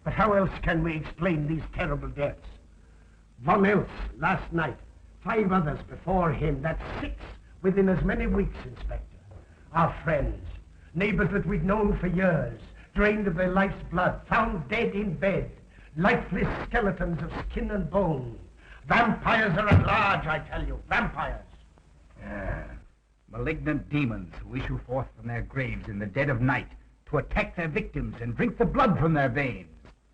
But how else can we explain these terrible deaths? One else last night, 5 others before him, that's 6 within as many weeks, Inspector. Our friends, neighbors that we'd known for years, drained of their life's blood, found dead in bed, lifeless skeletons of skin and bone. Vampires are at large, I tell you, vampires. Malignant demons who issue forth from their graves in the dead of night to attack their victims and drink the blood from their veins.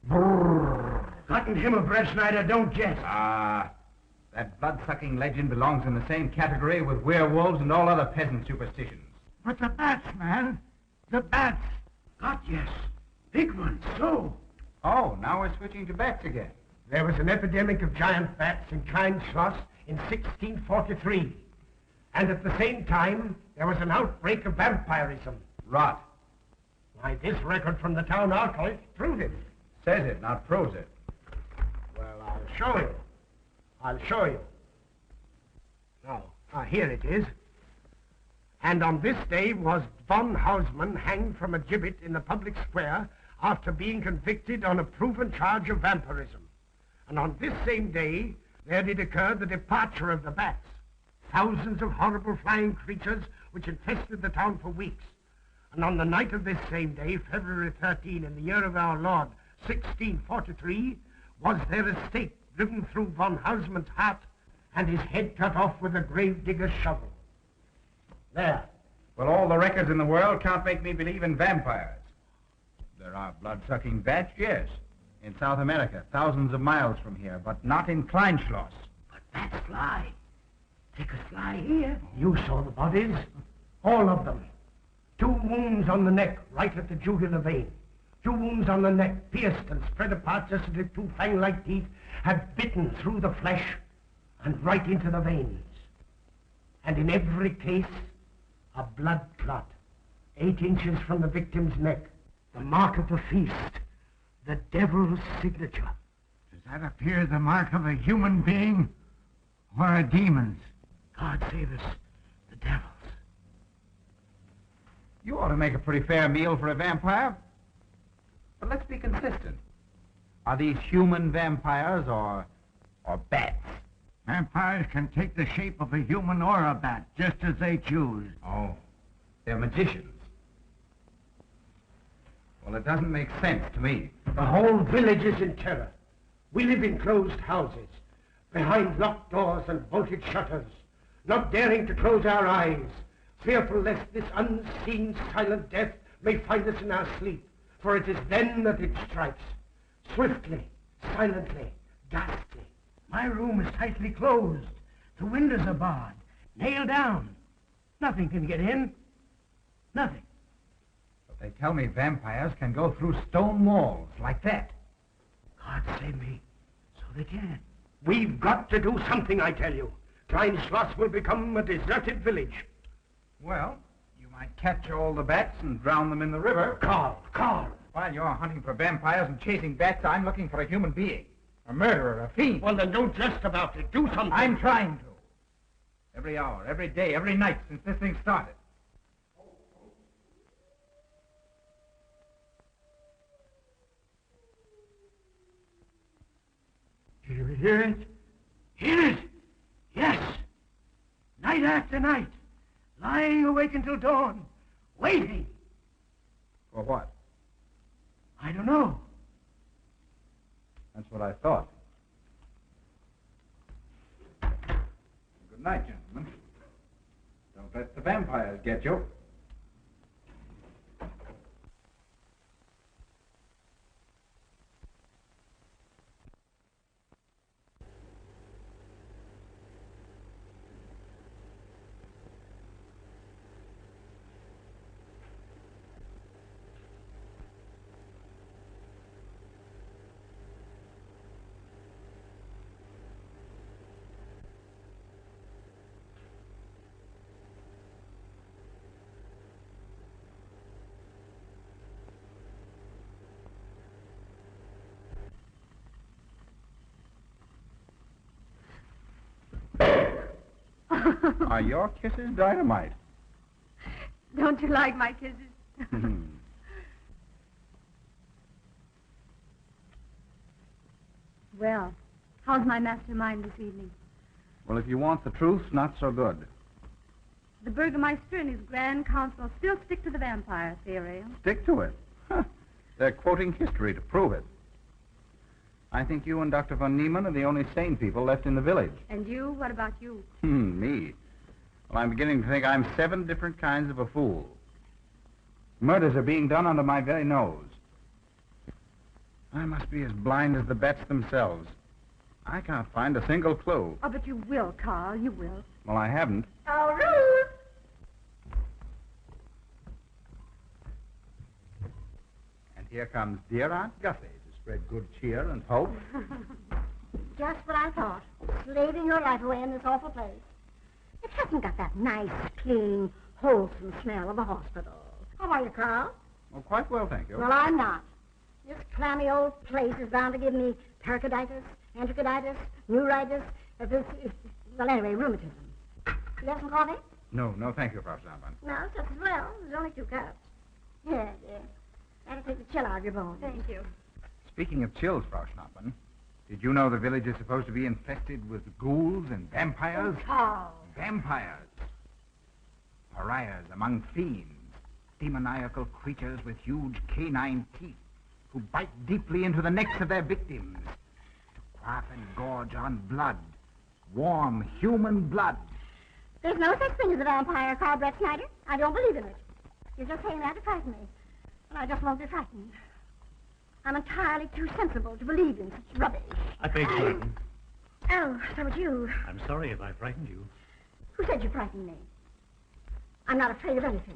Brrr. Cotton Himmelbread, Schneider, don't jest. That blood-sucking legend belongs in the same category with werewolves and all other peasant superstitions. But the bats, man. The bats. God, yes. Big ones, so. Oh, now we're switching to bats again. There was an epidemic of giant bats in Kleinschloss in 1643. And at the same time, there was an outbreak of vampirism. Rot. Why, this record from the town archive proved it. Says it, not proves it. Well, I'll show you. I'll show you. Now, here it is. And on this day was von Hausmann hanged from a gibbet in the public square after being convicted on a proven charge of vampirism. And on this same day, there did occur the departure of the bats. Thousands of horrible flying creatures which infested the town for weeks. And on the night of this same day, February 13, in the year of our Lord, 1643, was there a stake driven through von Hausmann's heart and his head cut off with a grave digger's shovel. There. Well, all the records in the world can't make me believe in vampires. There are blood-sucking bats, yes. In South America, thousands of miles from here, but not in Kleinschloss. But bats fly. They could fly here. You saw the bodies. All of them. 2 wounds on the neck, right at the jugular vein. 2 wounds on the neck, pierced and spread apart just as if 2 fang-like teeth had bitten through the flesh and right into the veins. And in every case, a blood clot, 8 inches from the victim's neck. The mark of the feast, the devil's signature. Does that appear the mark of a human being or a demon's? God save us, the devil's. You ought to make a pretty fair meal for a vampire. But let's be consistent. Are these human vampires or bats? Vampires can take the shape of a human or a bat, just as they choose. Oh, they're magicians. Well, it doesn't make sense to me. The whole village is in terror. We live in closed houses, behind locked doors and bolted shutters, not daring to close our eyes, fearful lest this unseen silent death may find us in our sleep, for it is then that it strikes, swiftly, silently, ghastly. My room is tightly closed. The windows are barred, nailed down. Nothing can get in. Nothing. But they tell me vampires can go through stone walls like that. God save me, so they can. We've got to do something, I tell you. Kleinschloss will become a deserted village. Well, you might catch all the bats and drown them in the river. Carl. While you're hunting for vampires and chasing bats, I'm looking for a human being. A murderer, a fiend. Well, then don't jest about it. Do something. I'm trying to. Every hour, every day, every night since this thing started. Do you hear it? Hear it? Yes. Night after night. Lying awake until dawn. Waiting. For what? I don't know. That's what I thought. Good night, gentlemen. Don't let the vampires get you. Are your kisses dynamite? Don't you like my kisses? Well, how's my mastermind this evening? Well, if you want the truth, not so good. The Burgermeister and his Grand Council still stick to the vampire theory. Stick to it. Huh. They're quoting history to prove it. I think you and Dr. von Niemann are the only sane people left in the village. And you? What about you? Me? Well, I'm beginning to think I'm 7 different kinds of a fool. Murders are being done under my very nose. I must be as blind as the bats themselves. I can't find a single clue. Oh, but you will, Carl. You will. Well, I haven't. Oh, Ruth! And here comes dear Aunt Gussie to spread good cheer and hope. Just what I thought. Slaving your life away in this awful place. It hasn't got that nice, clean, wholesome smell of a hospital. How are you, Carl? Oh, quite well, thank you. Well, I'm not. This clammy old place is bound to give me pericarditis, enterocolitis, neuritis, well, anyway, rheumatism. You have some coffee? No, thank you, Frau Steinmann. No, just as well. There's only 2 cups. Here, dear. That'll take the chill out of your bones. Thank you. Speaking of chills, Frau Schnappmann, did you know the village is supposed to be infested with ghouls and vampires? Oh. Vampires. Pariahs among fiends. Demoniacal creatures with huge canine teeth who bite deeply into the necks of their victims to quaff and gorge on blood. Warm human blood. There's no such thing as a vampire, Carl Brett Snyder. I don't believe in it. You're just saying that to frighten me. And I just won't be frightened. I'm entirely too sensible to believe in such rubbish. I beg pardon. Oh, so it's you. I'm sorry if I frightened you. Who said you frightened me? I'm not afraid of anything.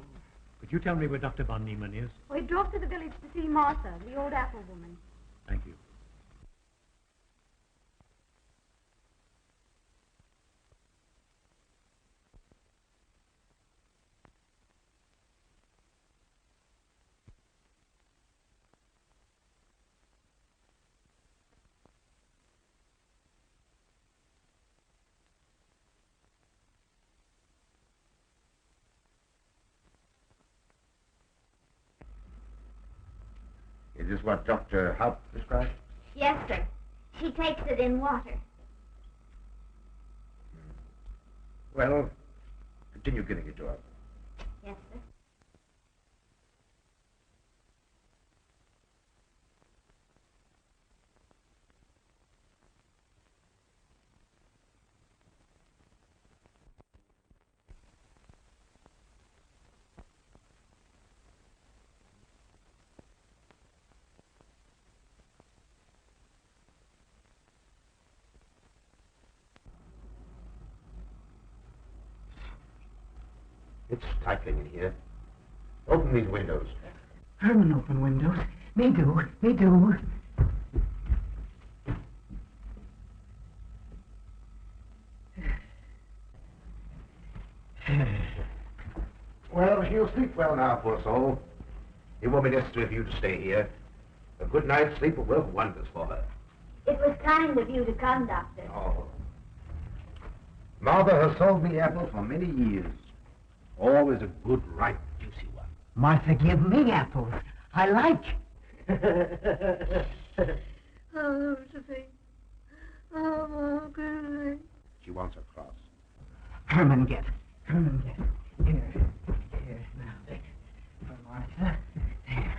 Could you tell me where Dr. von Niemann is? Well, he drove to the village to see Martha, the old apple woman. Thank you. Is this what Dr. Haupt described? Yes, sir. She takes it in water. Well, continue giving it to her. Yes, sir. It's stifling in here. Open these windows. Herman, open windows. Me do. Well, she'll sleep well now, poor soul. It won't be necessary for you to stay here. A good night's sleep will work wonders for her. It was kind of you to come, Doctor. Oh. Martha has sold me apples for many years. Always a good, ripe, juicy one. Martha, give me apples. I like. Oh, Josephine. Oh, good. She wants a cross. Herman, get. Here. Now, there. For Martha. There.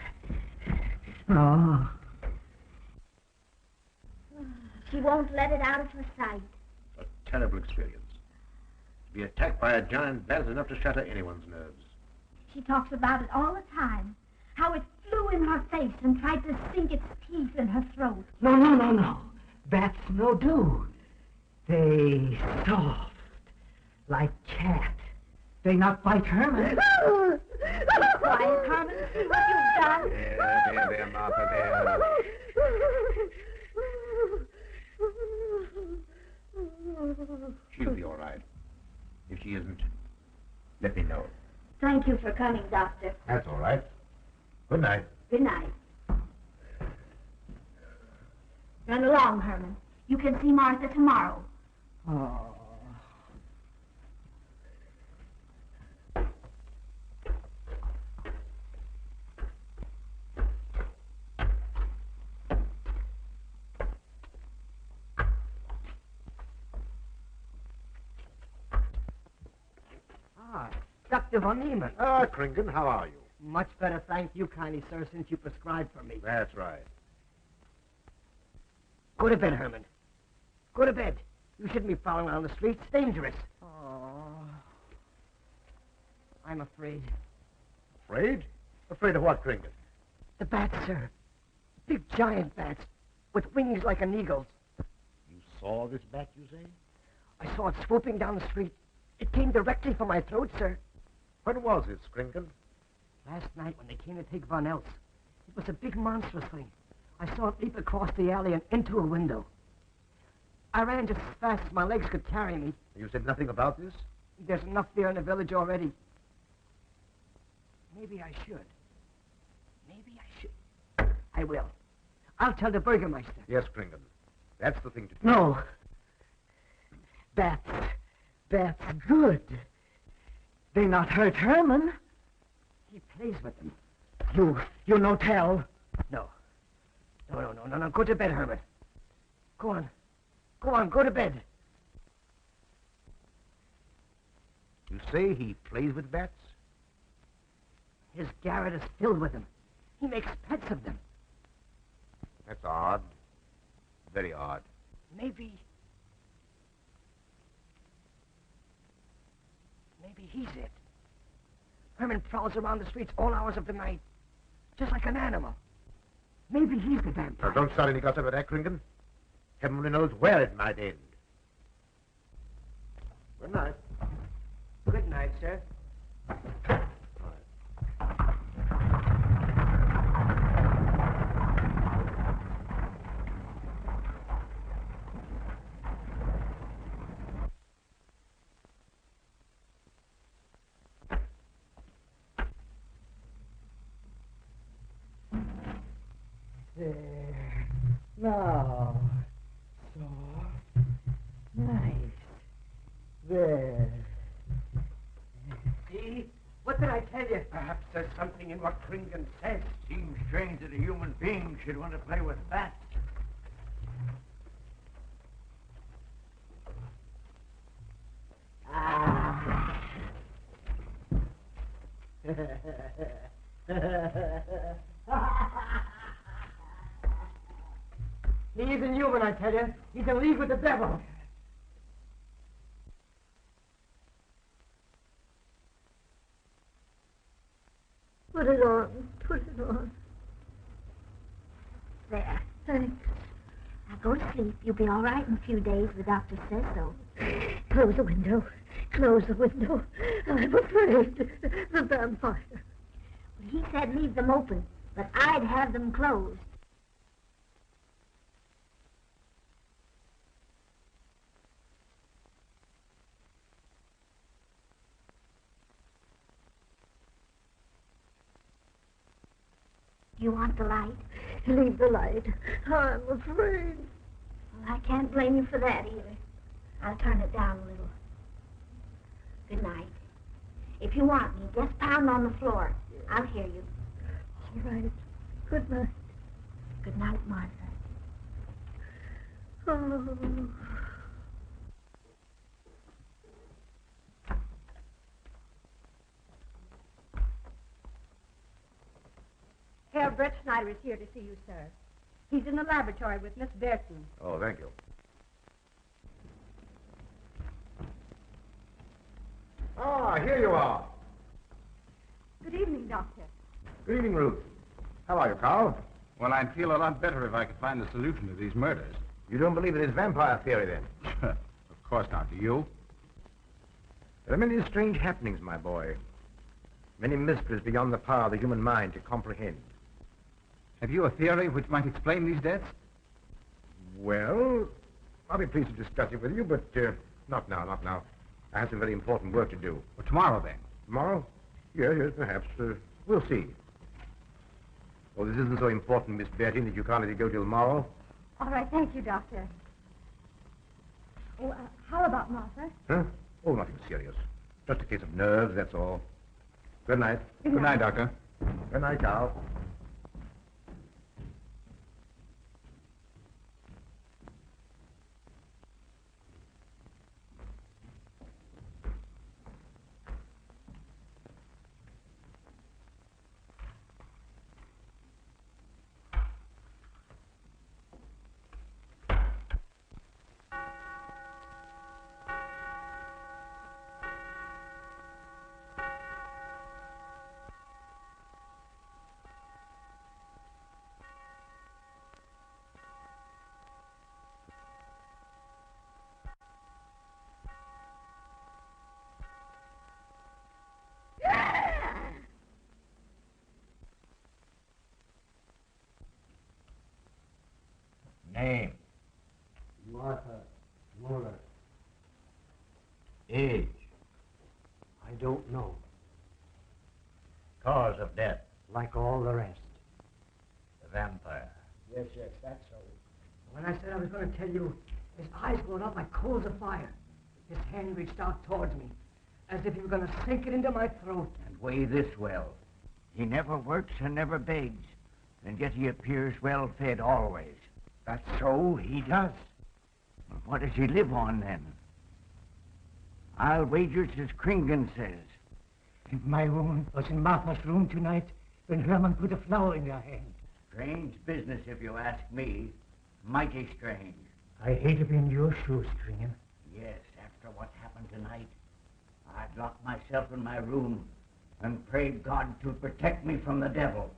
Oh. She won't let it out of her sight. A terrible experience. To be attacked by a giant bat is enough to shatter anyone's nerves. She talks about it all the time. How it flew in her face and tried to sink its teeth in her throat. No. Bats no do. They soft, like cat. They not bite Herman. Quiet, Herman. See what you've done. There, Martha, there. She'll be all right. If she isn't, let me know. Thank you for coming, Doctor. That's all right. Good night. Good night. Run along, Herman. You can see Martha tomorrow. Oh. Dr. Von Niemann. Ah, Kringen, how are you? Much better, thank you kindly, sir, since you prescribed for me. That's right. Go to bed, Herman. Go to bed. You shouldn't be prowling around the streets. It's dangerous. Oh. I'm afraid. Afraid? Afraid of what, Kringen? The bats, sir. Big giant bats with wings like an eagle's. You saw this bat, you say? I saw it swooping down the street. It came directly for my throat, sir. When was it, Kringen? Last night when they came to take Von Eltz. It was a big monstrous thing. I saw it leap across the alley and into a window. I ran just as fast as my legs could carry me. You said nothing about this? There's enough there in the village already. Maybe I should. Maybe I should. I will. I'll tell the Burgermeister. Yes, Kringen. That's the thing to do. No. Bats. Bats good. They not hurt Herman. He plays with them. You no tell. No. No. Go to bed, Herman. Go on. Go to bed. You say he plays with bats? His garret is filled with them. He makes pets of them. That's odd. Very odd. Maybe he's it. Herman prowls around the streets all hours of the night, just like an animal. Maybe he's the vampire. Now, don't start any gossip about that, Kringen. Heaven only knows where it might end. Good night. Good night, sir. There. Now. Soft. Nice. There. See? What did I tell you? Perhaps there's something in what Kringen says. Seems strange that a human being should want to play with bats. He isn't human, I tell you. He's in league with the devil. Put it on. Put it on. There. Thanks. Now go to sleep. You'll be all right in a few days. The doctor says so. Close the window. Close the window. I'm afraid. The vampire. Well, he said leave them open, but I'd have them closed. You want the light? Leave the light. I'm afraid. Well, I can't blame you for that either. I'll turn it down a little. Good night. If you want me, just pound on the floor. I'll hear you. All right. Good night. Good night, Martha. Oh. Herr Brett Schneider is here to see you, sir. He's in the laboratory with Miss Berton. Oh, thank you. Ah, here you are. Good evening, Doctor. Good evening, Ruth. How are you, Carl? Well, I'd feel a lot better if I could find the solution to these murders. You don't believe in his vampire theory, then? Of course not. Do you? There are many strange happenings, my boy. Many mysteries beyond the power of the human mind to comprehend. Have you a theory which might explain these deaths? Well, I'll be pleased to discuss it with you, but not now. I have some very important work to do. Well, tomorrow, then. Tomorrow? Yes, perhaps. We'll see. Oh, this isn't so important, Miss Bertie, that you can't let it go till tomorrow. All right, thank you, Doctor. Oh, how about Martha? Huh? Oh, nothing serious. Just a case of nerves, that's all. Good night. Good night, Doctor. Good night, Carl. Name. Martha Muller. Age. I don't know. Cause of death. Like all the rest. The vampire. Yes, that's so. When I said I was going to tell you, his eyes going up like coals of fire. His hand reached out towards me, as if he were going to sink it into my throat. And weigh this well. He never works and never begs, and yet he appears well fed always. That's so, he does. Well, what does he live on, then? I'll wager it's as Kringen says. And my wound was in Martha's room tonight when Herman put a flower in your hand. Strange business, if you ask me. Mighty strange. I hate to be in your shoes, Kringen. Yes, after what happened tonight, I'd lock myself in my room and pray God to protect me from the devil.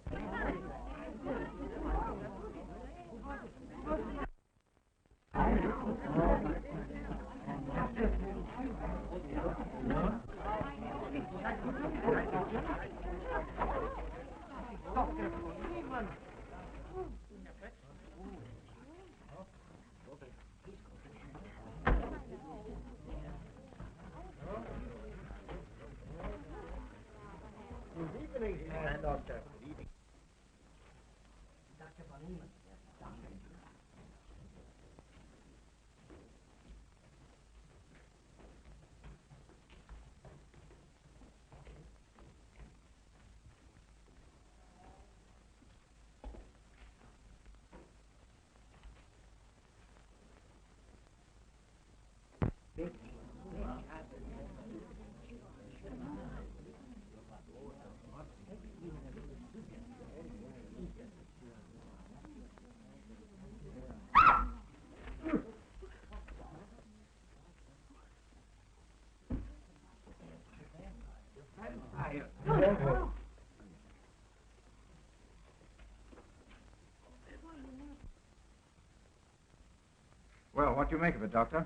Well, what do you make of it, Doctor?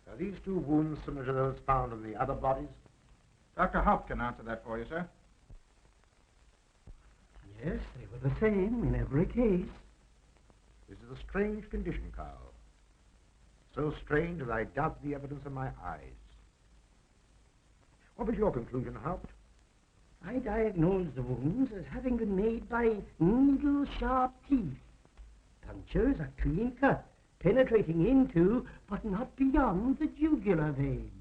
Are these two wounds similar to those found in the other bodies? Dr. Haupt can answer that for you, sir. Yes, they were the same in every case. This is a strange condition, Carl. So strange that I doubt the evidence of my eyes. What was your conclusion, Haupt? I diagnosed the wounds as having been made by needle-sharp teeth. Punctures are clean cut, penetrating into, but not beyond, the jugular vein.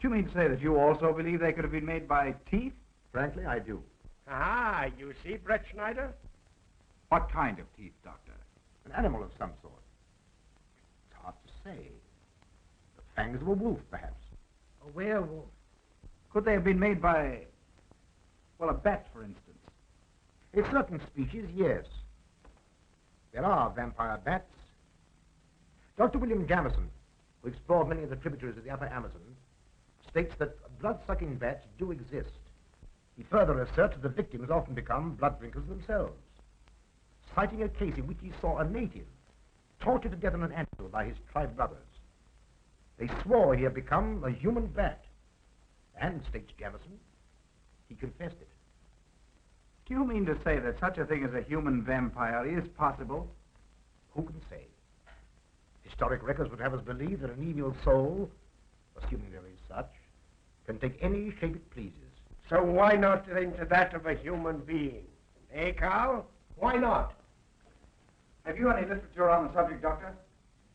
Do you mean to say that you also believe they could have been made by teeth? Frankly, I do. Ah, you see, Brett Schneider? What kind of teeth, Doctor? An animal of some sort. It's hard to say. The fangs of a wolf, perhaps. A werewolf. Could they have been made by, well, a bat, for instance? In certain species, yes. There are vampire bats. Dr. William Jamison, who explored many of the tributaries of the upper Amazon, states that blood-sucking bats do exist. He further asserts that the victims often become blood drinkers themselves, citing a case in which he saw a native tortured to death on an anthill by his tribe brothers. They swore he had become a human bat, and, states Jamison, he confessed it. Do you mean to say that such a thing as a human vampire is possible? Who can say? Historic records would have us believe that an evil soul, assuming there is such, can take any shape it pleases. So why not into that of a human being? Eh, Carl? Why not? Have you any literature on the subject, Doctor?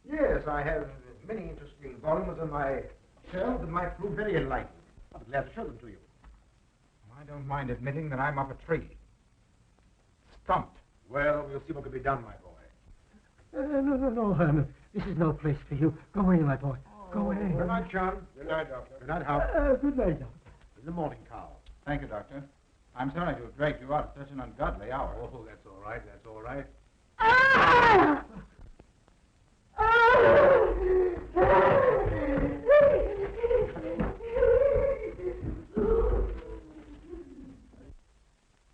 Yes, I have many interesting volumes on my shelf that might prove very enlightening. I'll be glad to show them to you. I don't mind admitting that I'm up a tree. Stumped. Well, we'll see what can be done, my boy. No, Herman. This is no place for you. Go away, my boy. Go away. Good night, John. Good night, Doctor. Good night, Howard. Good night, Doctor. In the morning, Carl. Thank you, Doctor. I'm sorry to have dragged you out at such an ungodly hour. Oh, that's all right. That's all right. Ah!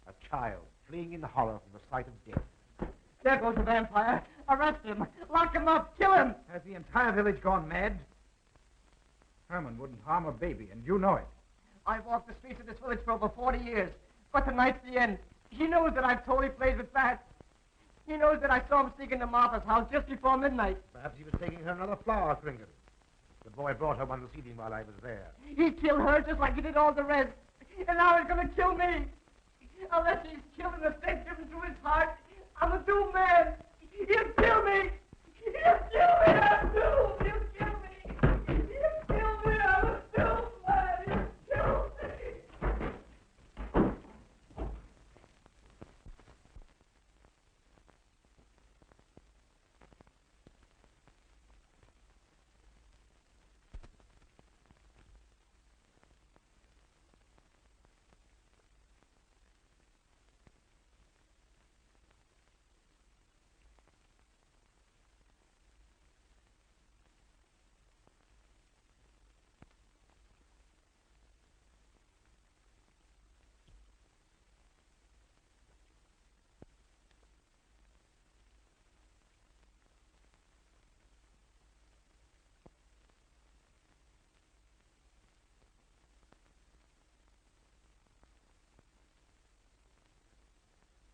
A child fleeing in horror from the sight of death. There goes the vampire. Arrest him. Lock him up. Kill him. Has the entire village gone mad? Herman wouldn't harm a baby, and you know it. I've walked the streets of this village for over 40 years. But tonight's the end. He knows that I've told he plays with bats. He knows that I saw him sneak into Martha's house just before midnight. Perhaps he was taking her another flower trinket. The boy brought her one this evening while I was there. He killed her just like he did all the rest. And now he's going to kill me. Unless he's killed in the faith given to his heart, I'm a doomed man. He'll kill me. He'll kill me. I'm doomed. He'll kill me. He'll kill me. I'm a doomed man. He'll kill me.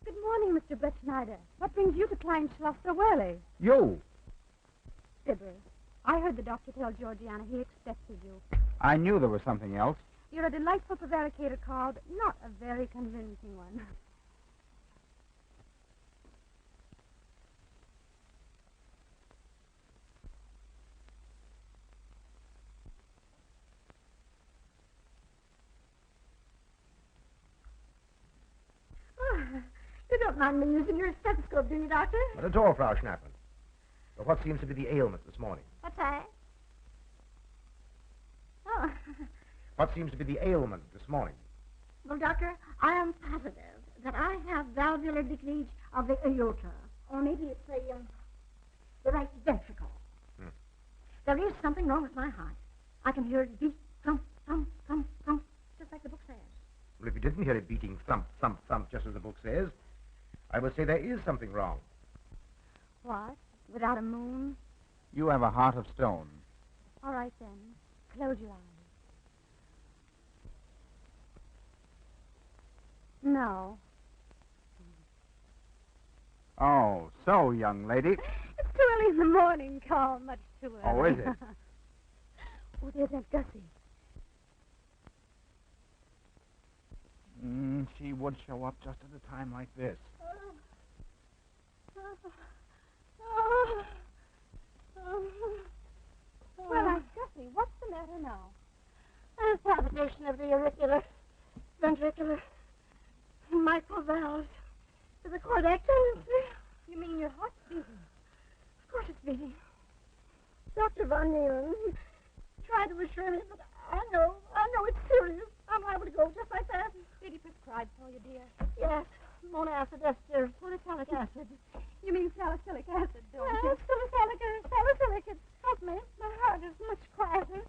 Good morning, Mr. Brett Schneider. What brings you to Klein Schloss so early? You. Fibber, I heard the doctor tell Georgiana he expected you. I knew there was something else. You're a delightful prevaricator, Carl, but not a very convincing one. You don't mind me using your stethoscope, do you, Doctor? Not at all, Frau Schnappen. But what seems to be the ailment this morning? What's that? Oh. What seems to be the ailment this morning? Well, Doctor, I am positive that I have valvular leakage of the aorta. Or maybe it's the right ventricle. There is something wrong with my heart. I can hear it beat, thump, thump, thump, thump, just like the book says. Well, if you didn't hear it beating thump, thump, thump, just as the book says, I would say there is something wrong. What? Without a moon? You have a heart of stone. All right, then. Close your eyes. No. Oh, so, young lady. It's too early in the morning, Carl. Much too early. Oh, is it? Oh, there's Aunt Gussie. She would show up just at a time like this. Well, Aunt Gussie, what's the matter now? A palpitation of the auricular, ventricular, mitral valves. Is the cardiac tendency? You mean your heart's beating? Of course it's beating. Dr. Von Nealen tried to assure me, but I know it's serious. I'm liable to go just like that. Did he prescribe for you, dear? Yes, monacid ester, salicylic acid. You mean salicylic acid, don't Well, you? salicylic, it helped me. My heart is much quieter.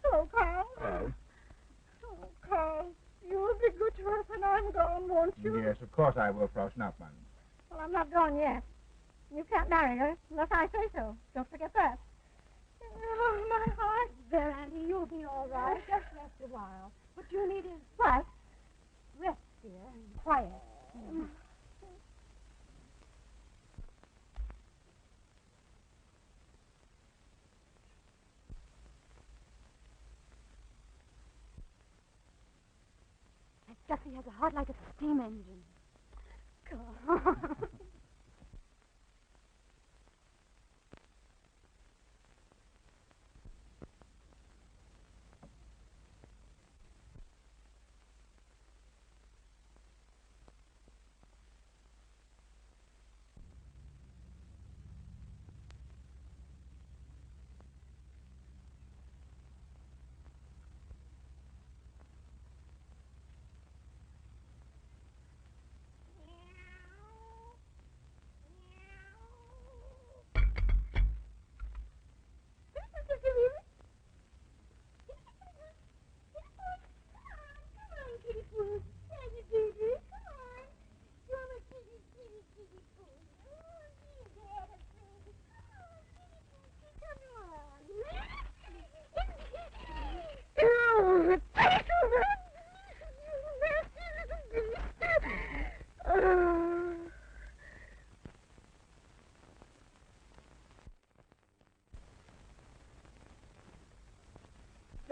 Hello, Carl. Hello. Oh, Carl, you will be good to her when I'm gone, won't you? Yes, of course I will, Frau Schnappmann. Well, I'm not gone yet. You can't marry her unless I say so. Don't forget that. Oh, my heart. There, Auntie, you'll be all right. Just rest a while. What you need is What? rest, dear, and quiet. Gussie has a heart like a steam engine. Carl.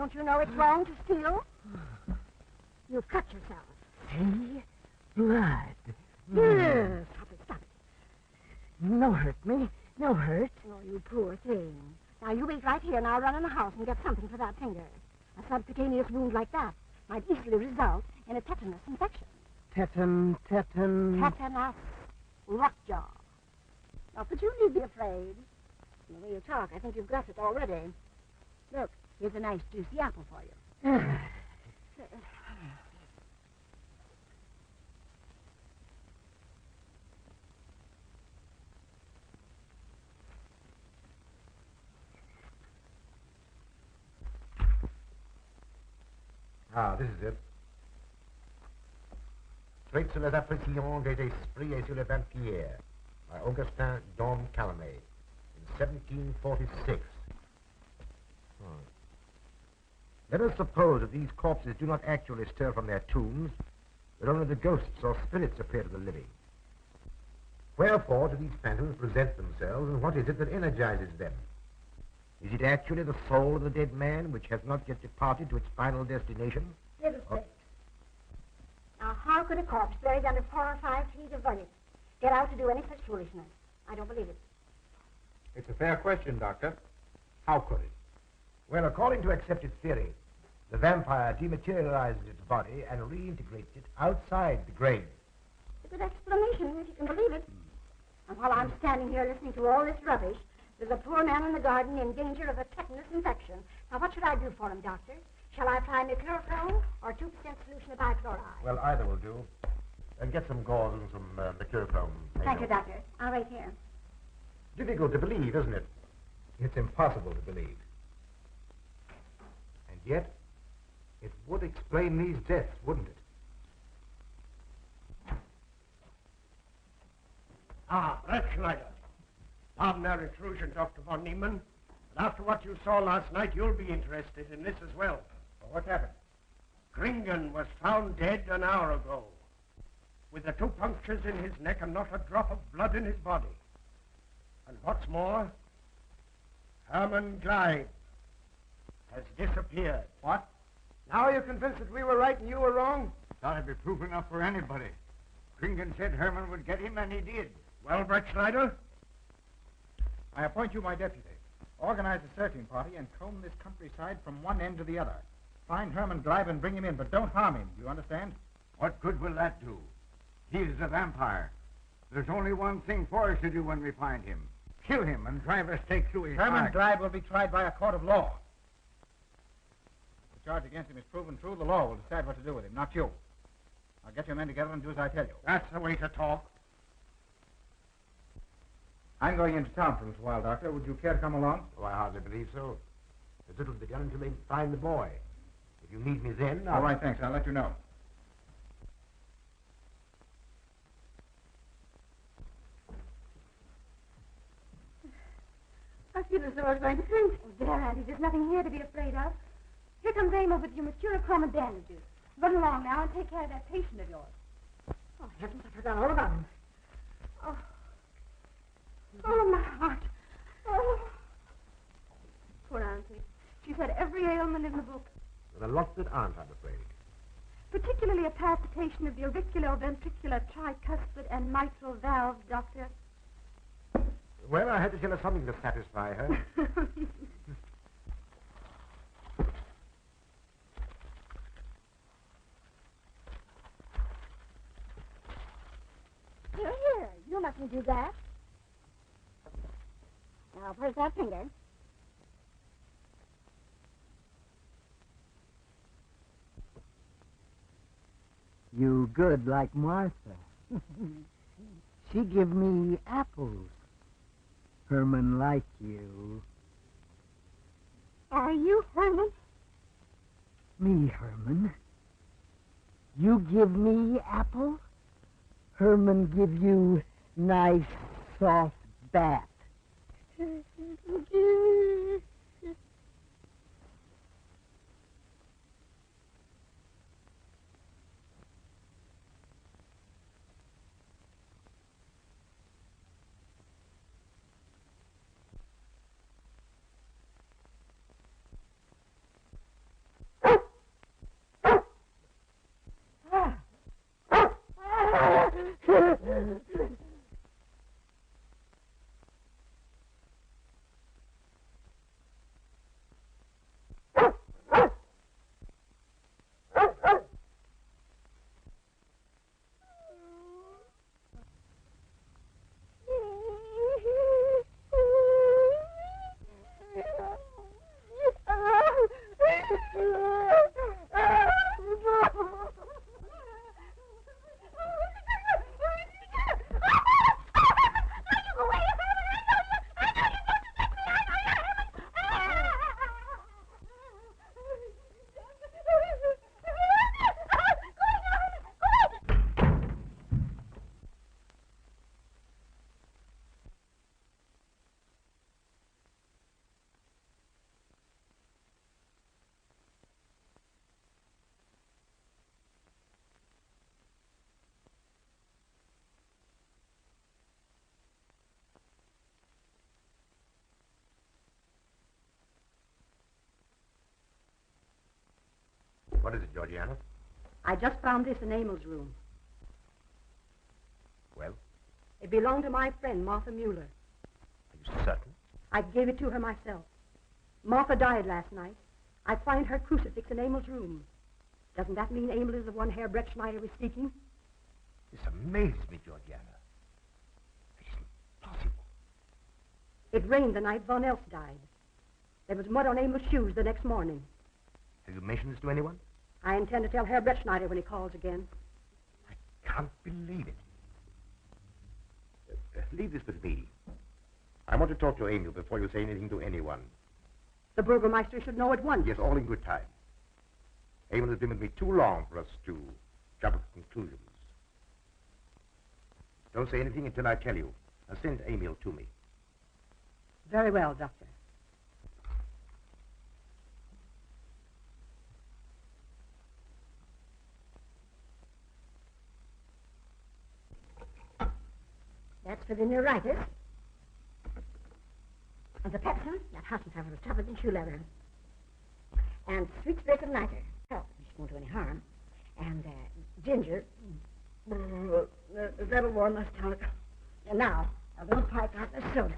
Don't you know it's wrong to steal? You've cut yourself. See? Blood. Yes. Stop it. No hurt me. No hurt. Oh, you poor thing. Now, you wait right here, and I'll run in the house and get something for that finger. A subcutaneous wound like that might easily result in a tetanus infection. Tetanus. Tetanus. Lockjaw. Now, could you need be afraid? From the way you talk, I think you've got it already. Look, here's a nice juicy apple for you. Ah, this is it. Traits sur les appréciations des esprits et sur les vampires by Augustin Dom Calame in 1746. Let us suppose that these corpses do not actually stir from their tombs, but only the ghosts or spirits appear to the living. Wherefore do these phantoms present themselves, and what is it that energizes them? Is it actually the soul of the dead man which has not yet departed to its final destination? Fiddlesticks. Now, how could a corpse buried under 4 or 5 feet of vomit get out to do any such foolishness? I don't believe it. It's a fair question, Doctor. How could it? Well, according to accepted theory, the vampire dematerializes its body and reintegrates it outside the grave. It's a good explanation, if you can believe it. And while I'm standing here listening to all this rubbish, there's a poor man in the garden in danger of a tetanus infection. Now, what should I do for him, Doctor? Shall I apply mercurochrome or 2% solution of bichloride? Well, either will do. And get some gauze and some mercurochrome. Thank you, Doctor. I'll wait here. Difficult to believe, isn't it? It's impossible to believe. And yet, it would explain these deaths, wouldn't it? Ah, Brett Schneider. Pardon our intrusion, Dr. von Niemann. But after what you saw last night, you'll be interested in this as well. Well, what happened? Kringen was found dead an hour ago, with the 2 punctures in his neck and not a drop of blood in his body. And what's more, Herman Gleib has disappeared. What? Now you're convinced that we were right and you were wrong? Thought it'd be proof enough for anybody. Kringen said Herman would get him, and he did. Well, Brett Schneider? I appoint you my deputy. Organize a searching party and comb this countryside from one end to the other. Find Herman Gleib and bring him in, but don't harm him. You understand? What good will that do? He's a vampire. There's only one thing for us to do when we find him. Kill him and drive a stake through his Herman heart. Gleib will be tried by a court of law. If the charge against him is proven true, the law will decide what to do with him, not you. Now get your men together and do as I tell you. That's the way to talk. I'm going into town for a little while, Doctor. Would you care to come along? Oh, I hardly believe so. There's little to be done until they find the boy. If you need me then, All right, thanks. I'll let you know. I feel as though I was going to faint. Oh, there, Auntie, there's nothing here to be afraid of. Here comes Amos with your mercurochrome and bandages. Run along now and take care of that patient of yours. Oh, heavens, I forgot all about him. Oh. Oh, my heart. Oh. Poor Auntie. She's had every ailment in the book. There are lots that aren't, I'm afraid. Particularly a palpitation of the auriculoventricular tricuspid and mitral valves, Doctor. Well, I had to tell her something to satisfy her. Here. You mustn't do that. Now, where's that finger? You good like Martha. She give me apples. Herman like you. Are you Herman? Me, Herman. You give me apple. Herman give you nice soft bat. What is it, Georgiana? I just found this in Emil's room. Well? It belonged to my friend, Martha Mueller. Are you certain? I gave it to her myself. Martha died last night. I find her crucifix in Emil's room. Doesn't that mean Emil is the one Herr Brett Schneider is seeking? This amazes me, Georgiana. It isn't possible. It rained the night Von Elst died. There was mud on Emil's shoes the next morning. Have you mentioned this to anyone? I intend to tell Herr Brett Schneider when he calls again. I can't believe it. Leave this with me. I want to talk to Emil before you say anything to anyone. The Burgermeister should know at once. Yes, all in good time. Emil has been with me too long for us to jump to conclusions. Don't say anything until I tell you. Now send Emil to me. Very well, Doctor. That's for the neuritis. And the pepsin, that Hassenpfeffer was tougher than shoe leather. And sweet spirit of nitre. Help, it won't do any harm. And ginger. That'll warm my stomach. And now, a little pipe out of soda.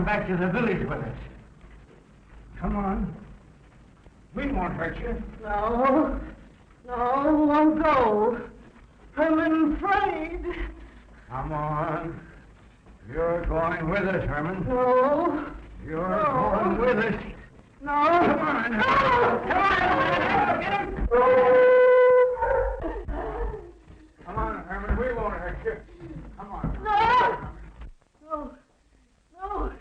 Back to the village with us. Come on. We won't hurt you. No. No, won't go. Herman afraid. Come on. You're going with us, Herman. No. You're going with us. No. Come on. No. Come on. Get him. Come on, Herman. We won't hurt you. Come on. No. No. No.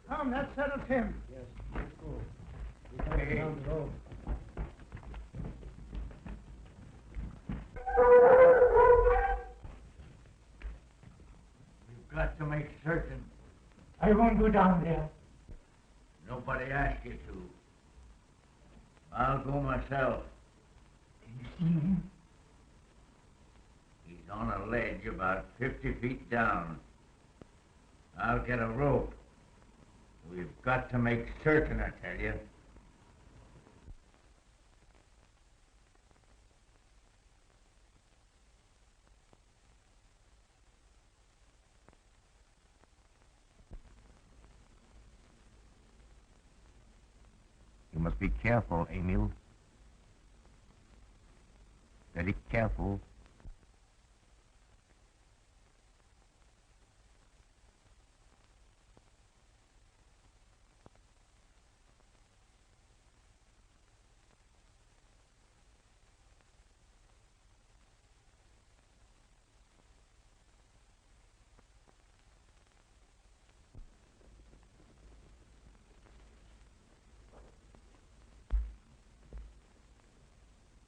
Come, that settles him. Yes, let's go. We're coming down the road. You've got to make certain. I won't go down there. Nobody asked you to. I'll go myself. Can you see him? He's on a ledge about 50 feet down. I'll get a rope. We've got to make certain, I tell you. must be careful, Emil. Very careful.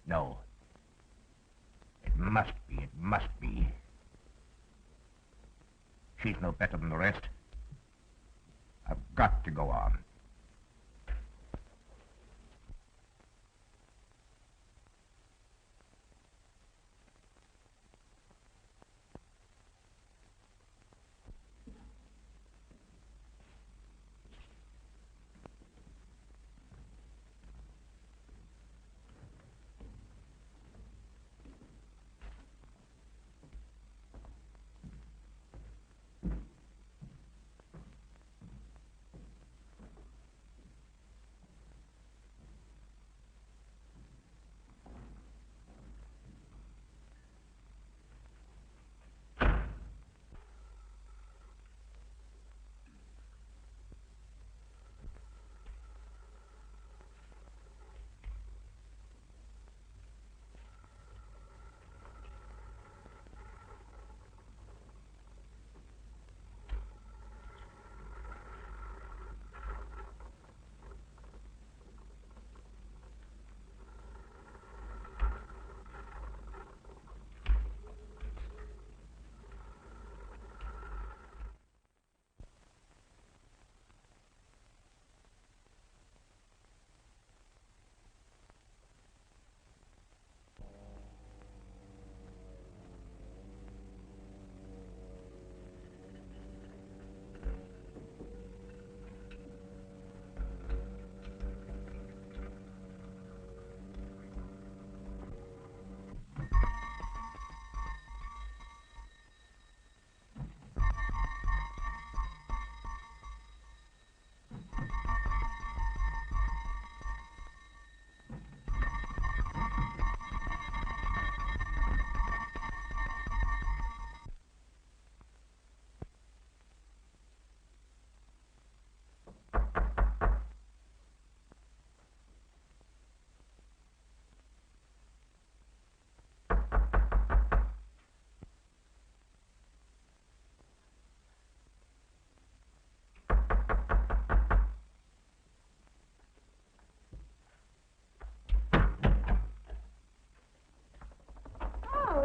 No. It must be, it must be. She's no better than the rest. I've got to go on.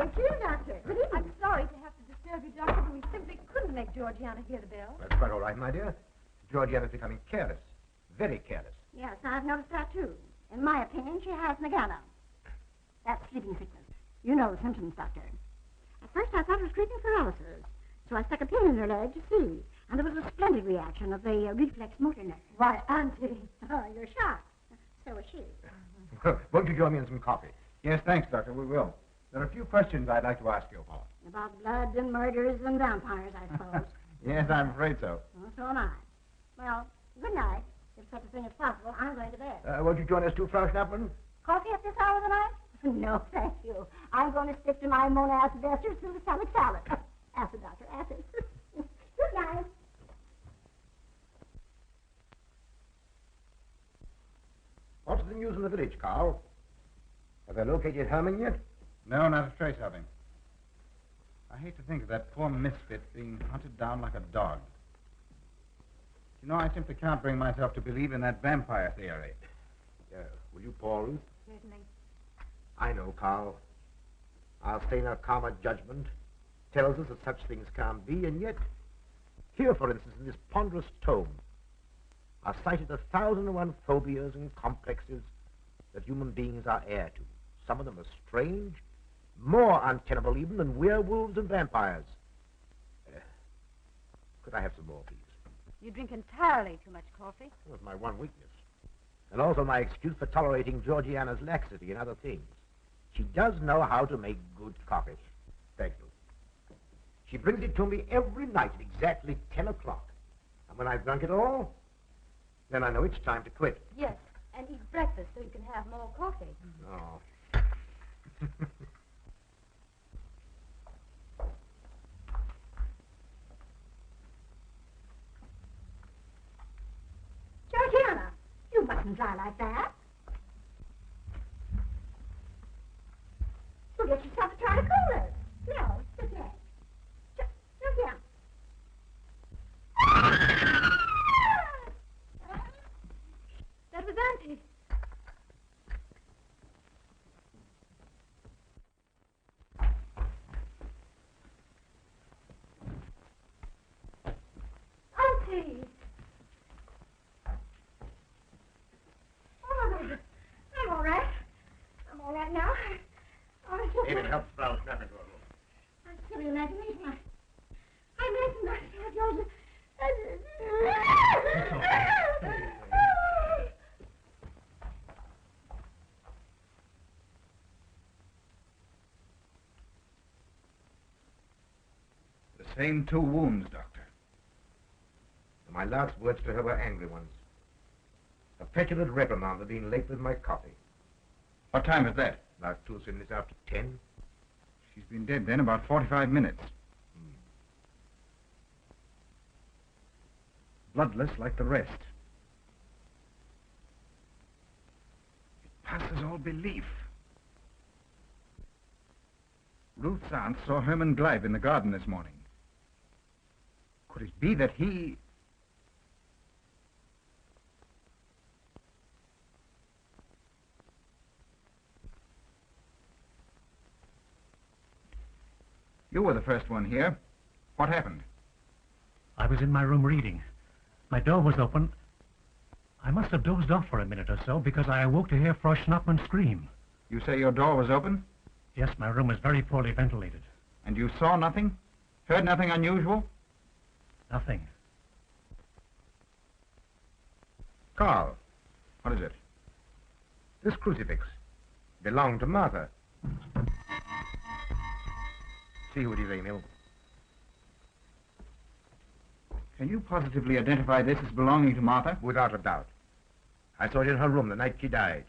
It's you, Doctor. Good evening. I'm sorry to have to disturb you, Doctor, but we simply couldn't make Georgiana hear the bell. That's quite all right, my dear. Georgiana's becoming careless. Very careless. Yes, I've noticed that, too. In my opinion, she has Nagana. That's sleeping sickness. You know the symptoms, Doctor. At first, I thought it was creeping paralysis, so I stuck a pin in her leg to see, and there was a splendid reaction of the reflex motor nerve. Why, Auntie. Oh, you're shocked. So is she. Won't you join me in some coffee? Yes, thanks, Doctor. We will. There are a few questions I'd like to ask you about. About blood and murders and vampires, I suppose. Yes, I'm afraid so. Well, so am I. Well, good night. If such a thing is possible, I'm going to bed. Won't you join us too, Frau Schnappmann? Coffee at this hour of the night? No, thank you. I'm going to stick to my monastic esters through the stomach salad. Acid, Doctor, acid. Good night. What's the news in the village, Carl? Have they located Herman yet? No, not a trace of him. I hate to think of that poor misfit being hunted down like a dog. You know, I simply can't bring myself to believe in that vampire theory. Will you pour, Ruth? Certainly. I know, Carl. Our saner, calmer judgment tells us that such things can't be, and yet, here, for instance, in this ponderous tome, are cited 1,001 phobias and complexes that human beings are heir to. Some of them are strange, more untenable even than werewolves and vampires. Could I have some more, please? You drink entirely too much coffee. That was my one weakness. And also my excuse for tolerating Georgiana's laxity and other things. She does know how to make good coffee. Thank you. She brings it to me every night at exactly 10 o'clock. And when I've drunk it all, then I know it's time to quit. Yes. and eat breakfast so you can have more coffee. Oh. Georgiana, you mustn't lie like that. You'll get yourself a tart of cola. No, sit down. Georgiana. That was Auntie. Auntie! Oh, I'm all right. I'm all right now. If it helps, blow nothing to her. I'm silly imagination. I'm missing myself, The same 2 wounds, Doctor. My last words to her were angry ones. A petulant reprimand for being late with my coffee. What time is that? About 2 minutes after 10. She's been dead then about 45 minutes. Bloodless like the rest. It passes all belief. Ruth's aunt saw Herman Gleib in the garden this morning. Could it be that he... You were the first one here. What happened? I was in my room reading. My door was open. I must have dozed off for a minute or so because I awoke to hear Frau Schnappmann scream. You say your door was open? Yes, my room is very poorly ventilated. And you saw nothing? Heard nothing unusual? Nothing. Carl, What is it? this crucifix belonged to Martha. See who it is, Emil. Can you positively identify this as belonging to Martha? Without a doubt. I saw it in her room the night she died.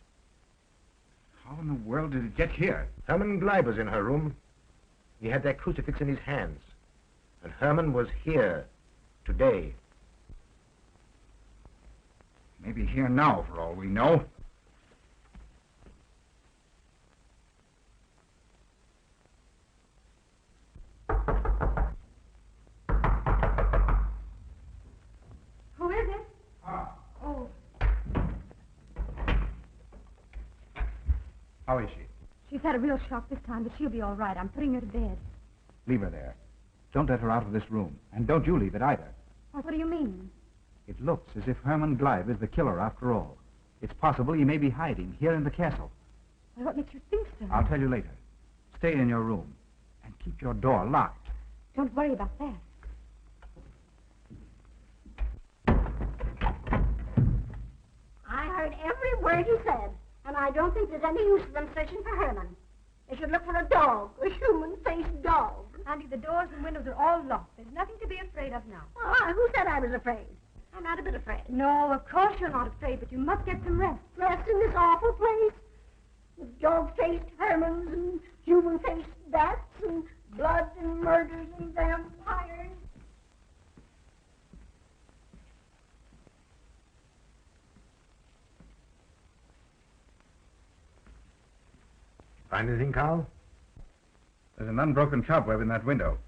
How in the world did it get here? Herman Gleib was in her room. He had that crucifix in his hands. And Herman was here today. Maybe here now, for all we know. Who is it? Oh, How is she? she's had a real shock this time, but she'll be all right. I'm putting her to bed. Leave her there. Don't let her out of this room. And don't you leave it either. What do you mean? It looks as if Herman Gleib is the killer after all. It's possible he may be hiding here in the castle. Well, what makes you think so? I'll tell you later. Stay in your room and keep your door locked. Don't worry about that. I heard every word he said, and I don't think there's any use of them searching for Herman. They should look for a dog, a human-faced dog. Auntie, the doors and windows are all locked. There's nothing to be afraid of now. Oh, who said I was afraid? I'm not a bit afraid. No, of course you're not afraid, but you must get some rest. Rest in this awful place with dog-faced Hermans and human-faced bats and blood and murders and vampires. Find anything, Carl? There's an unbroken cobweb in that window.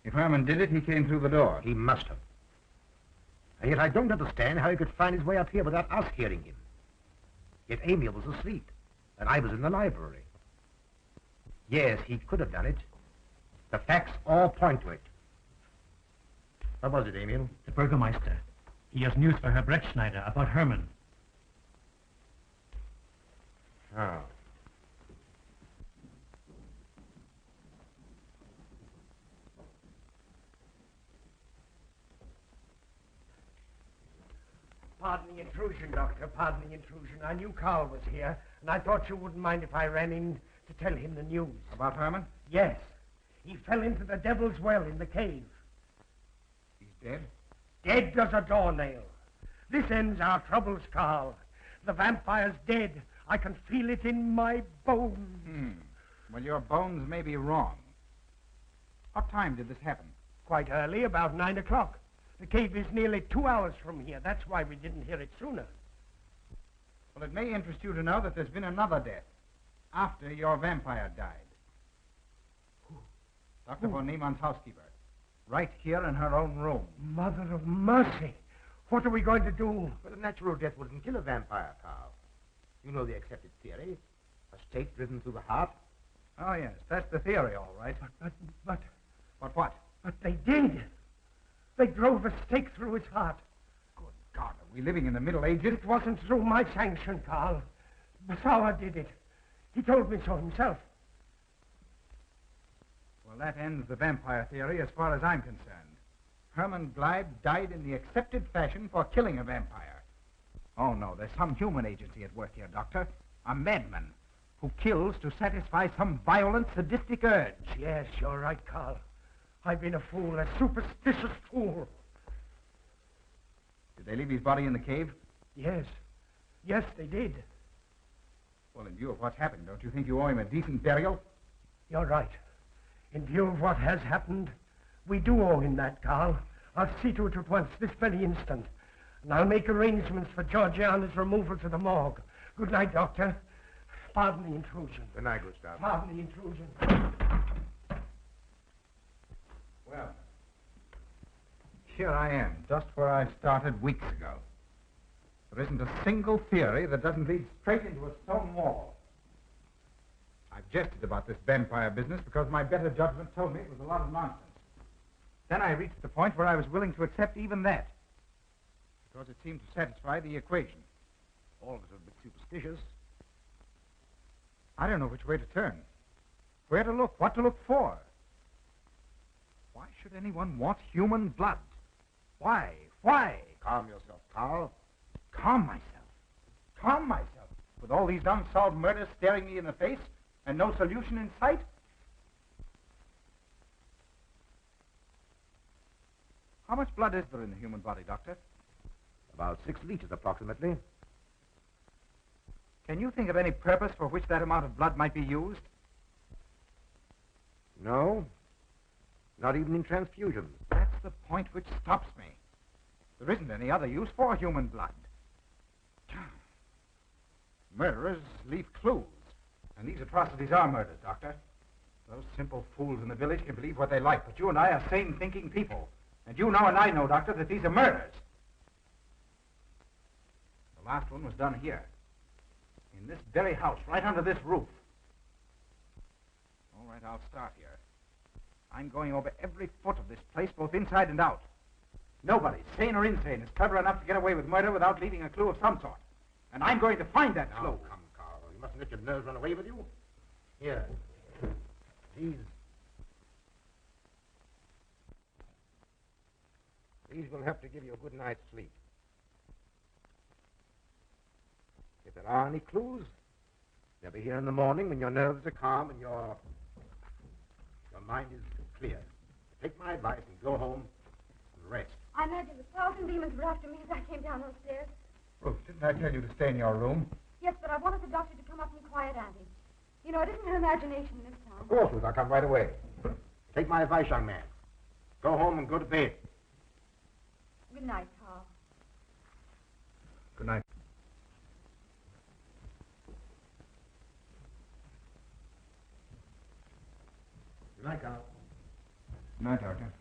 If Herman did it, he came through the door. He must have. And yet I don't understand how he could find his way up here without us hearing him. Yet Emil was asleep, and I was in the library. Yes, he could have done it. The facts all point to it. What was it, Emil? The Burgermeister. He has news for Herr Brettschneider about Herman. Oh. Pardon the intrusion, Doctor. Pardon the intrusion. I knew Carl was here, and I thought you wouldn't mind if I ran in to tell him the news. About Herman? Yes. He fell into the Devil's Well in the cave. He's dead? Dead as a doornail. This ends our troubles, Carl. The vampire's dead. I can feel it in my bones. Well, your bones may be wrong. What time did this happen? Quite early, about 9 o'clock. The cave is nearly 2 hours from here. That's why we didn't hear it sooner. Well, it may interest you to know that there's been another death after your vampire died. Dr. von Niemann's housekeeper. Right here in her own room. Mother of mercy. What are we going to do? But a natural death wouldn't kill a vampire, Carl. You know the accepted theory. A stake driven through the heart. Oh, yes, that's the theory, all right. But what? But they did. They drove a stake through his heart. Good God, are we living in the Middle Ages? It wasn't through my sanction, Carl. Basawa did it. He told me so himself. Well, that ends the vampire theory as far as I'm concerned. Herman Gleib died in the accepted fashion for killing a vampire. Oh, no, there's some human agency at work here, Doctor. A madman who kills to satisfy some violent, sadistic urge. Yes, you're right, Carl. I've been a fool, a superstitious fool. Did they leave his body in the cave? Yes. Yes, they did. Well, in view of what's happened, don't you think you owe him a decent burial? You're right. In view of what has happened, we do owe him that, Carl. I'll see to it at once, this very instant. And I'll make arrangements for Georgiana's removal to the morgue. Good night, Doctor. Pardon the intrusion. Good night, Gustav. Pardon the intrusion. Well, here I am, just where I started weeks ago. There isn't a single theory that doesn't lead straight into a stone wall. I've jested about this vampire business because my better judgment told me it was a lot of nonsense. Then I reached the point where I was willing to accept even that, because it seemed to satisfy the equation. All of us are a bit superstitious. I don't know which way to turn, where to look, what to look for. Why should anyone want human blood? Why? Why? Calm yourself, Carl. Calm myself. Calm myself. With all these unsolved murders staring me in the face and no solution in sight? How much blood is there in the human body, Doctor? About 6 liters, approximately. Can you think of any purpose for which that amount of blood might be used? No. Not even in transfusions. That's the point which stops me. There isn't any other use for human blood. Murderers leave clues. And these atrocities are murders, Doctor. Those simple fools in the village can believe what they like, but you and I are sane, thinking people. And you know and I know, Doctor, that these are murders. The last one was done here. In this very house, right under this roof. All right, I'll start here. I'm going over every foot of this place, both inside and out. Nobody, sane or insane, is clever enough to get away with murder without leaving a clue of some sort. And I'm going to find that clue. Come, Carl. You mustn't let your nerves run away with you. Here. These will have to give you a good night's sleep. If there are any clues, they'll be here in the morning when your nerves are calm and your mind is clear. Take my advice and go home and rest. I imagine 1,000 demons were after me as I came down those stairs. Ruth, didn't I tell you to stay in your room? Yes, but I wanted the doctor to come up and quiet Auntie. You know, it isn't her imagination this time. Of course, Ruth, I'll come right away. Take my advice, young man. Go home and go to bed. Good night, Carl. Good night. Good night, Carl. Good night, Doctor.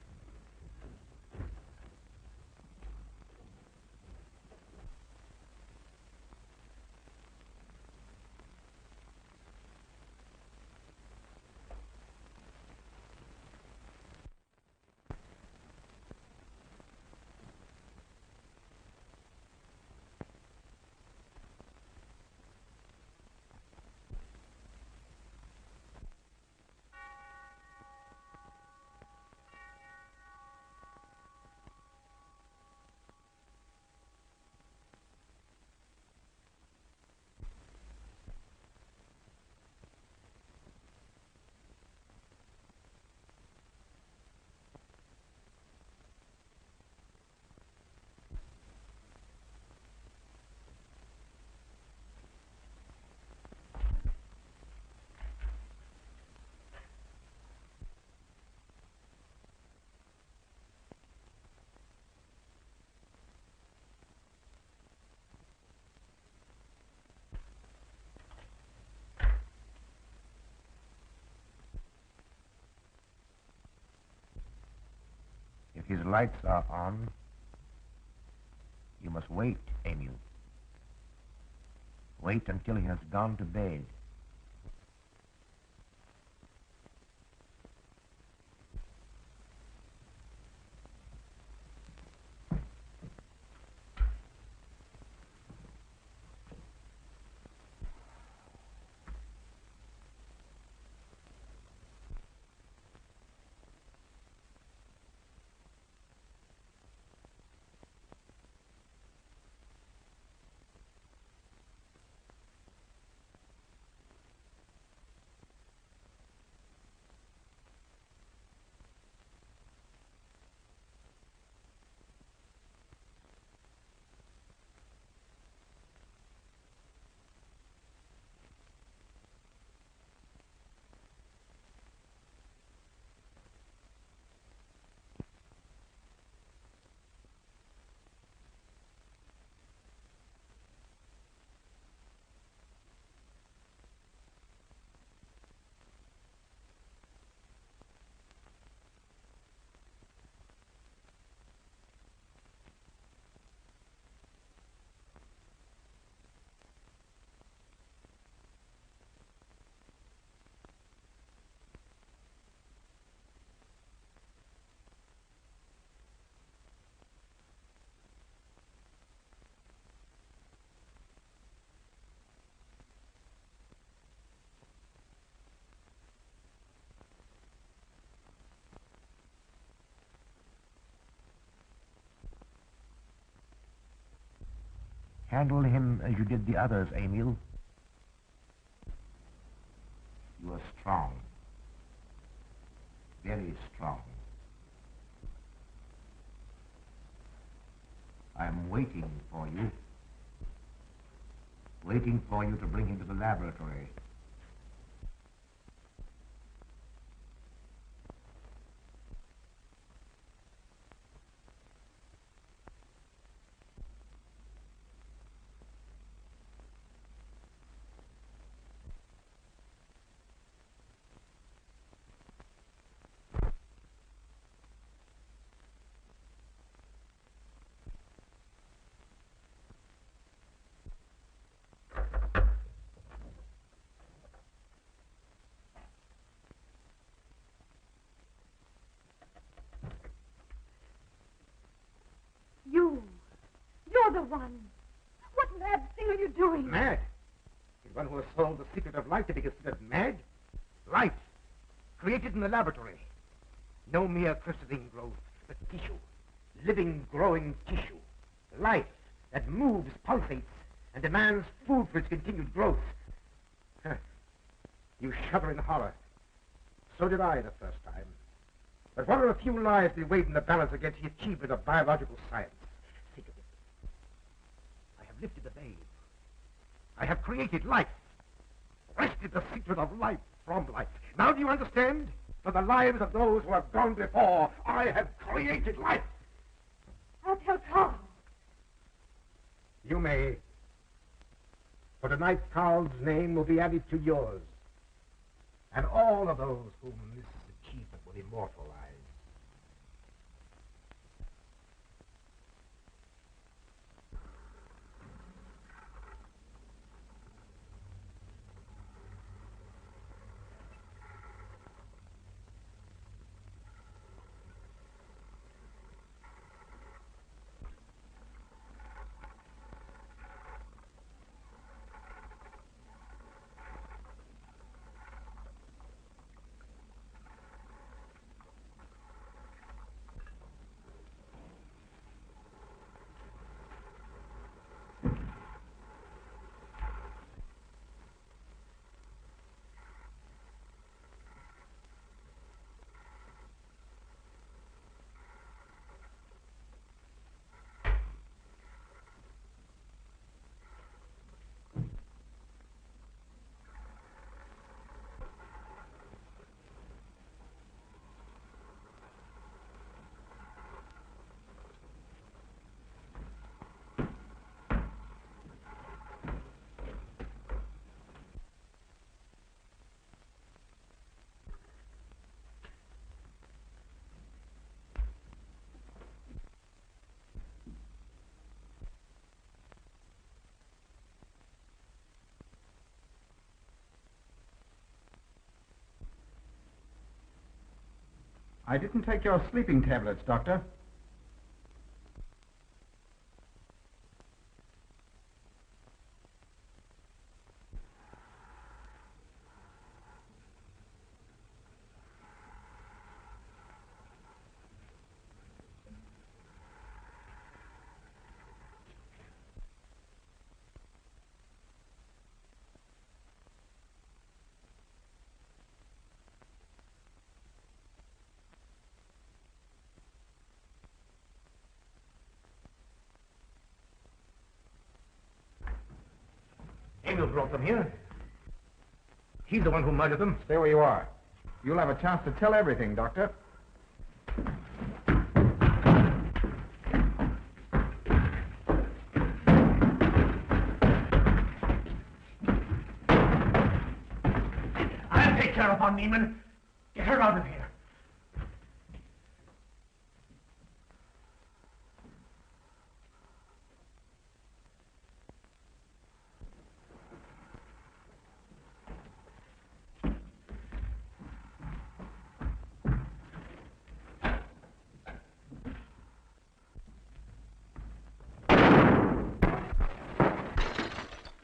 lights are on. You must wait, Emil. Wait until he has gone to bed. Handle him as you did the others, Emil. You are strong. Very strong. I am waiting for you. Waiting for you to bring him to the laboratory. You're the one. What mad thing are you doing? Mad? Is one who has solved the secret of life to be considered mad? Life, created in the laboratory. No mere crystalline growth, but tissue. Living, growing tissue. Life that moves, pulsates, and demands food for its continued growth. Huh. You shudder in horror. So did I the first time. But what are a few lives that weighed in the balance against the achievement of biological science? Think of it. I have lifted the babe. I have created life. Wrested the secret of life from life. Now do you understand? For the lives of those who have gone before, I have created life. I'll tell Carl. You may. For tonight, Carl's name will be added to yours. And all of those whom this achievement will immortalize. I didn't take your sleeping tablets, Doctor. Emil brought them here. He's the one who murdered them. Stay where you are. You'll have a chance to tell everything, Doctor. I'll take care of her, Neiman. Get her out of here.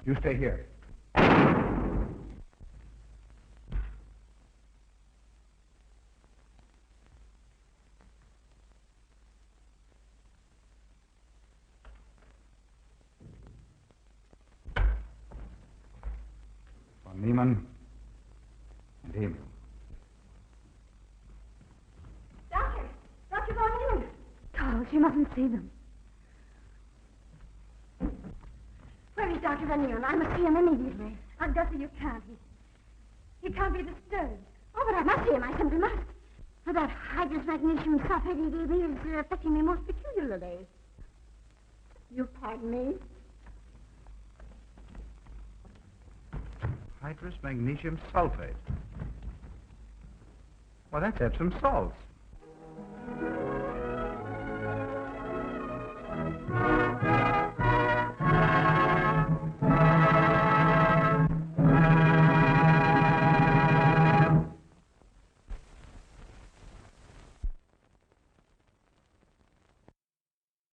You stay here. Von Niemann and Emil. Doctor! Dr. Von Neumann! Charles, you mustn't see them. Where is Dr. Van Neumann? I must see him immediately. Dusty, you can't. He can't be disturbed. Oh, but I must see him. I simply must. For that hydrous magnesium sulfate he gave me is affecting me most peculiarly. You pardon me? Hydrous magnesium sulfate. Well, that's Epsom salts.